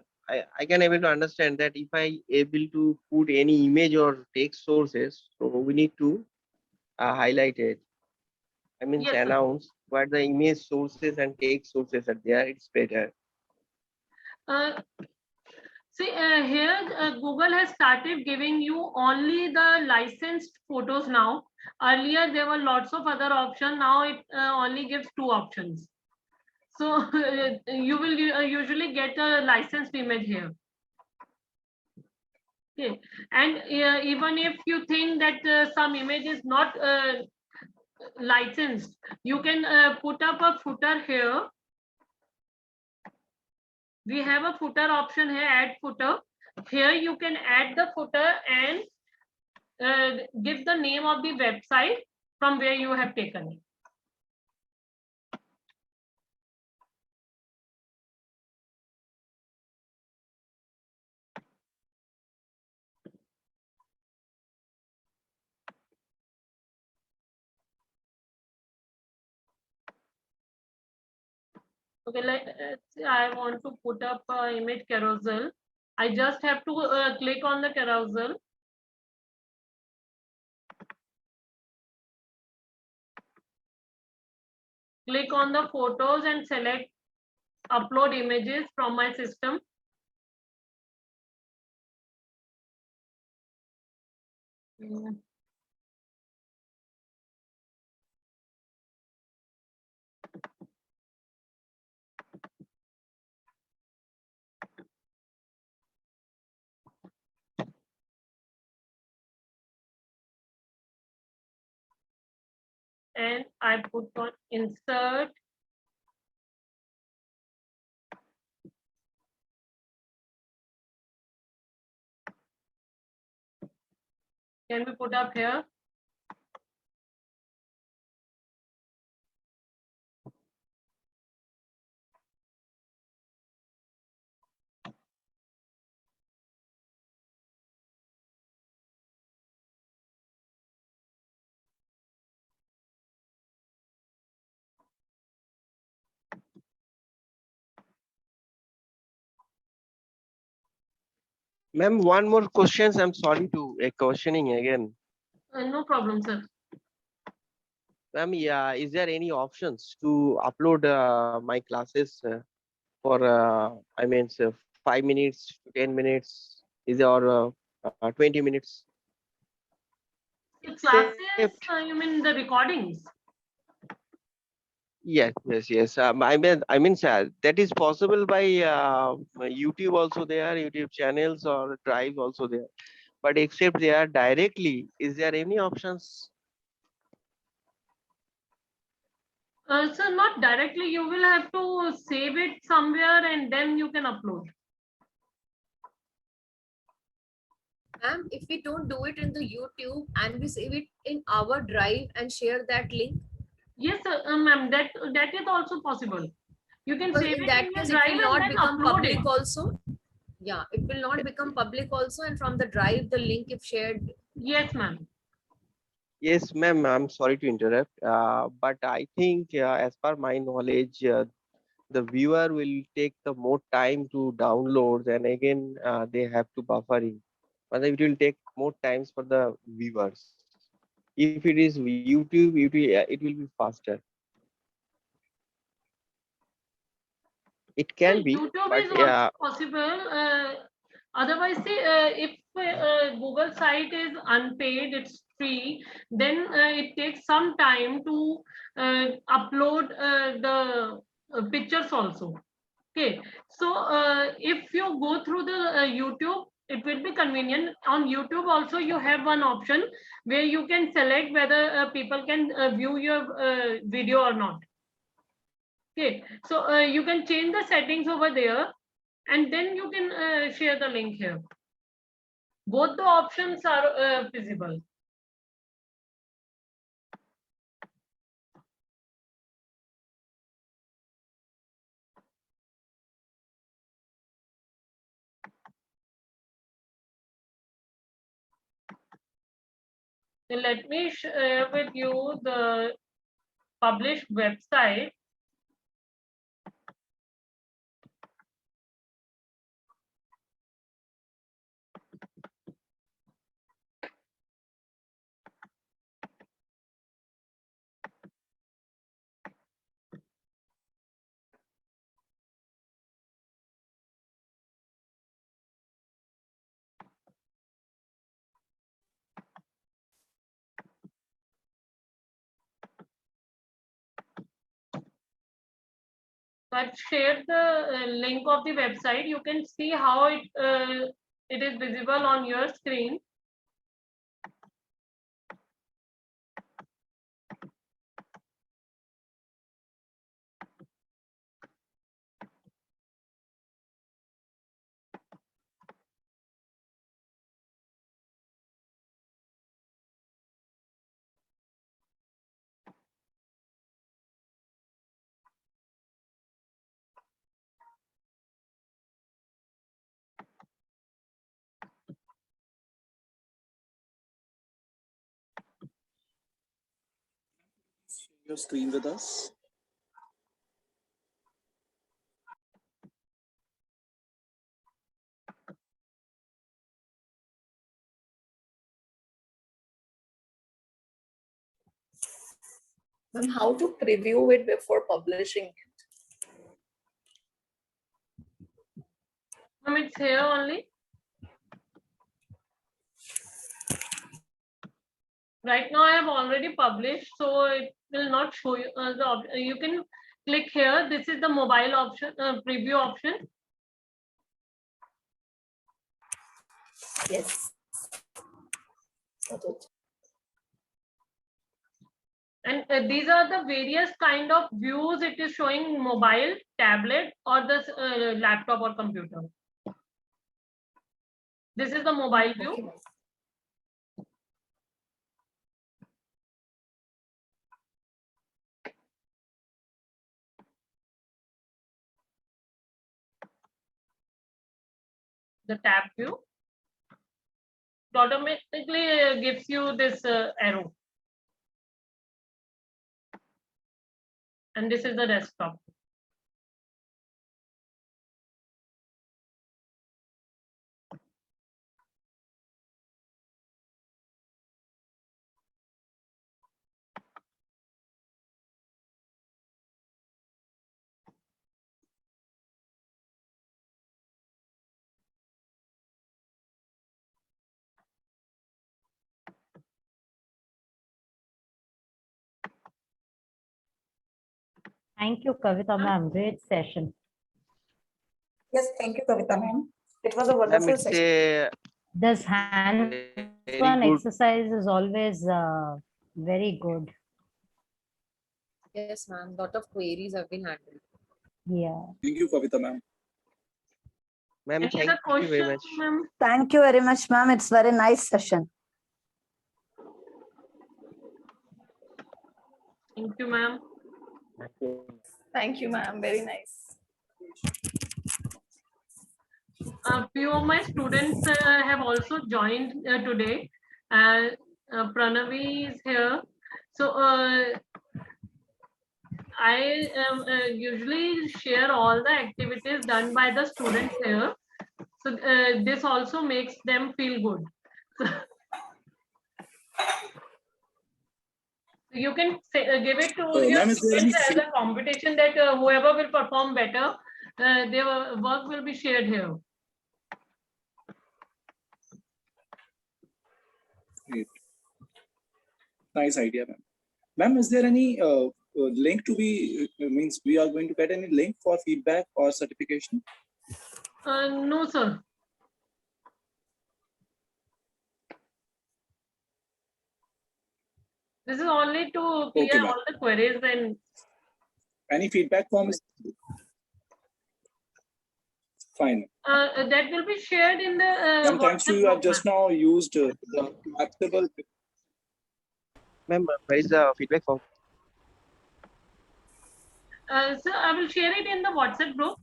I can able to understand that if I able to put any image or text sources, so we need to highlight it. I mean, Yes, sir. announce what the image sources and text sources are there. It's better. See, here Google has started giving you only the licensed photos now. Earlier, there were lots of other options. Now it only gives 2 options. So you will usually get a licensed image here. Okay, and even if you think that some image is not licensed, you can put up a footer here. We have a footer option here, add footer. Here you can add the footer and give the name of the website from where you have taken it. Okay, let's say I want to put up image carousel. I just have to click on the carousel. Click on the photos and select upload images from my system. And I put on insert. Can we put up here? Ma'am, one more questions. I'm sorry to questioning again. No problem, sir. Ma'am, yeah, is there any options to upload my classes for, I mean, so 5 minutes to 10 minutes? Is there or 20 minutes? The classes, Except- you mean the recordings? Yes. I mean, sir, that is possible by YouTube also there, YouTube channels or Drive also there. But except they are directly, is there any options? So not directly, you will have to save it somewhere and then you can upload. Ma'am, if we don't do it in the YouTube and we save it in our drive and share that link, Yes, ma'am, that is also possible. You can because save in it that in your case it drive will and not then become upload public it. also. Yeah, it will not become public also, and from the drive, the link if shared. Yes, ma'am. Yes, ma'am. I'm sorry to interrupt, but I think, as per my knowledge, the viewer will take the more time to download, and again, they have to buffering. But it will take more times for the viewers. If it is YouTube, it will be faster. It So can be, YouTube but is also possible. Otherwise, see, if Google site is unpaid, it's free, then it takes some time to upload the pictures also. Okay, so if you go through the YouTube, it will be convenient. On YouTube also, you have one option where you can select whether people can view your video or not. Okay, so you can change the settings over there and then you can share the link here. Both the options are feasible. So let me share with you the published website. So I've shared the link of the website. You can see how it is visible on your screen. Your screen with us. And how to preview it before publishing? It's here only. Right now I have already published, so it will not show you you can click here. This is the mobile option, preview option. Yes. And these are the various kind of views it is showing: mobile, tablet, or the laptop or computer. This is the mobile view. The tab view. It automatically gives you this arrow. And this is the desktop. Thank you, Kavita ma'am. Great session. Yes, thank you, Kavita ma'am. It was a ma'am, wonderful it's session. a This very hands-on good. exercise is always very good. Yes, ma'am. Lot of queries have been handled. Yeah. Thank you, Kavita ma'am. Ma'am, Any thank other you very questions, much. ma'am? Thank you very much, ma'am. It's very nice session. Thank you, ma'am. Thank you, ma'am. Very nice. A few of my students have also joined today. Pranavi is here. So I usually share all the activities done by the students here. So this also makes them feel good. So you can say, give it to your Ma'am, is there students any as a competition that whoever will perform better, their work will be shared here. Great. Nice idea, ma'am. Ma'am, is there any link to be, means we are going to get any link for feedback or certification? No, sir. This is only to clear Okay, ma'am. all the queries and Any feedback form is fine. that will be shared in the Ma'am, thanks to WhatsApp you, I've group, just now used the acceptable. Ma'am, where is the feedback form? so I will share it in the WhatsApp group.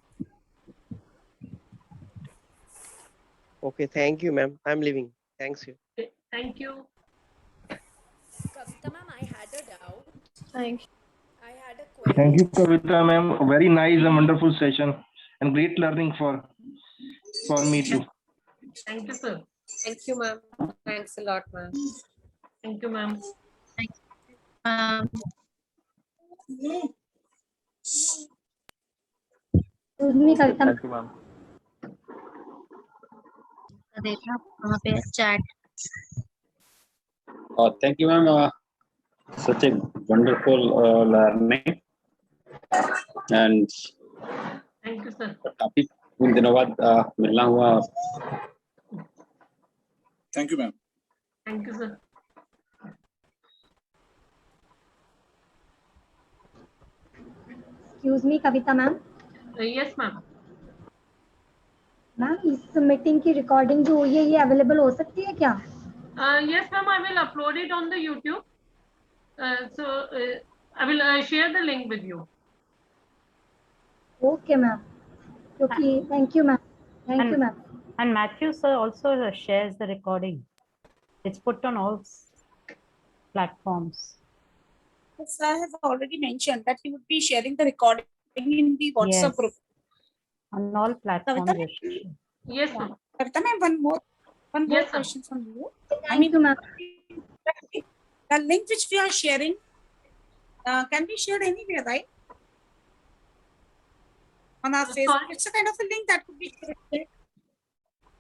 Okay, thank you, ma'am. I'm leaving. Thanks you. Okay, thank you. Kavita ma'am, I had a doubt. Thank you. I had a query. Thank you, Kavita ma'am. Very nice and wonderful session and great learning for me too. Thank you, sir. Thank you, ma'am. Thanks a lot, ma'am. Thank you, ma'am. Thank you, ma'am. Chat. Thank you, ma'am. Such a wonderful learning. And Thank you, sir. काफी उन दिनों बाद मिलना हुआ. Thank you, ma'am. Thank you, sir. Excuse me, Kavita ma'am. Yes, ma'am. Ma'am इस meeting की recording जो हुई है ये अवेलेबल हो सकती है क्या? Yes, ma'am. I will upload it on the YouTube. So I will share the link with you. Okay, ma'am. Okay, thank you, ma'am. Thank you, ma'am. And Matthew sir also shares the recording. It's put on all platforms. Sir, I have already mentioned that he would be sharing the recording in the WhatsApp Yes. group. On all platforms. Kavita, Yes. Yes, ma'am. Kavita ma'am, one more Yes, ma'am. question from you. Thank you, ma'am. The link which we are sharing can be shared anywhere, right? On our Facebook. Sorry? It's a kind of a link that could be shared.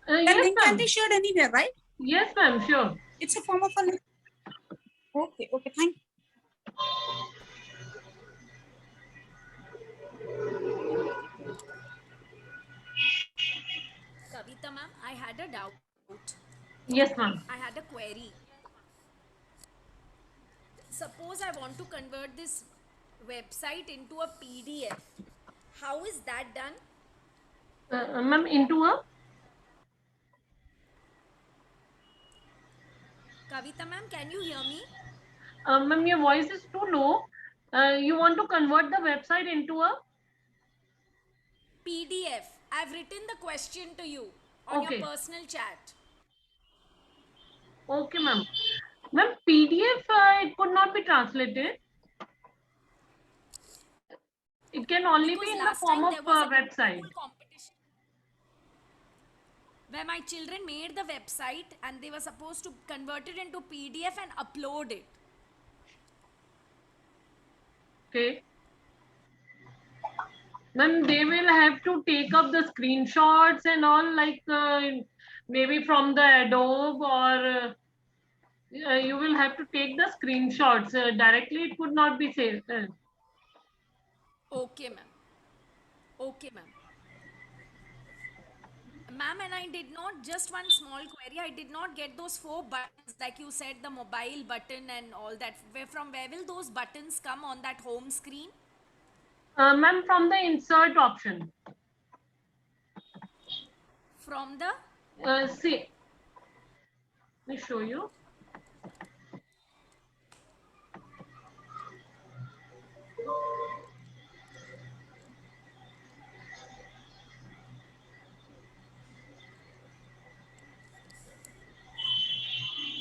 The Yes, link can ma'am. be shared anywhere, right? Yes, ma'am. Sure. It's a form of a link. Okay, okay, thank you. Kavita ma'am, I had a doubt. Yes, ma'am. I had a query. Suppose I want to convert this website into a PDF. How is that done? Ma'am, into a Kavita ma'am, can you hear me? ma'am, your voice is too low. You want to convert the website into a PDF. I've written the question to you on Okay. your personal chat. Okay, ma'am. Ma'am, PDF it could not be translated. It can only Because be in the last form time of there was a website. whole competition where my children made the website and they were supposed to convert it into PDF and upload it. Okay. Ma'am, they will have to take up the screenshots and all, like maybe from the Adobe, or you will have to take the screenshots directly. It could not be saved. Okay, ma'am. Okay, ma'am. Ma'am, and I did not, just one small query, I did not get those 4 buttons, like you said, the mobile button and all that. From where will those buttons come on that home screen? Ma'am, from the insert option. From the? See, let me show you.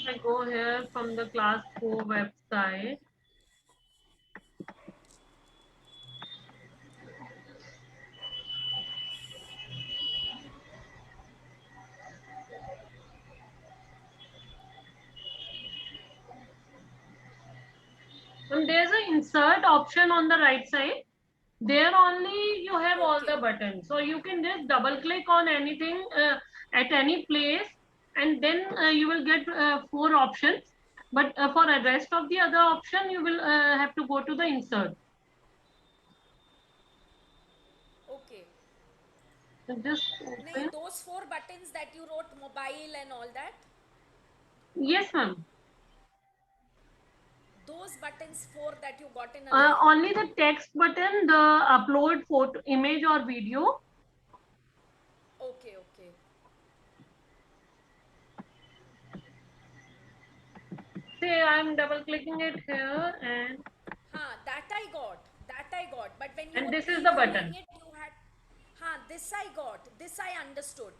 I go here from the class 4 website. And there's an insert option on the right side. There only you have all the buttons. So you can just double click on anything at any place, and then you will get 4 options. But for the rest of the other option, you will have to go to the insert. Okay. So just Nay, open. those 4 buttons that you wrote, mobile and all that, Yes, ma'am. those buttons 4 that you got in a line. Only the text button, the upload photo, image or video. Okay, okay. Say I'm double clicking it here, and That I got. That I got. But when you And were this is the previewing button. it, you had. This I got. This I understood.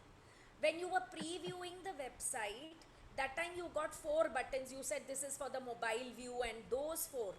When you were previewing the website, that time you got 4 buttons. You said this is for the mobile view and those 4.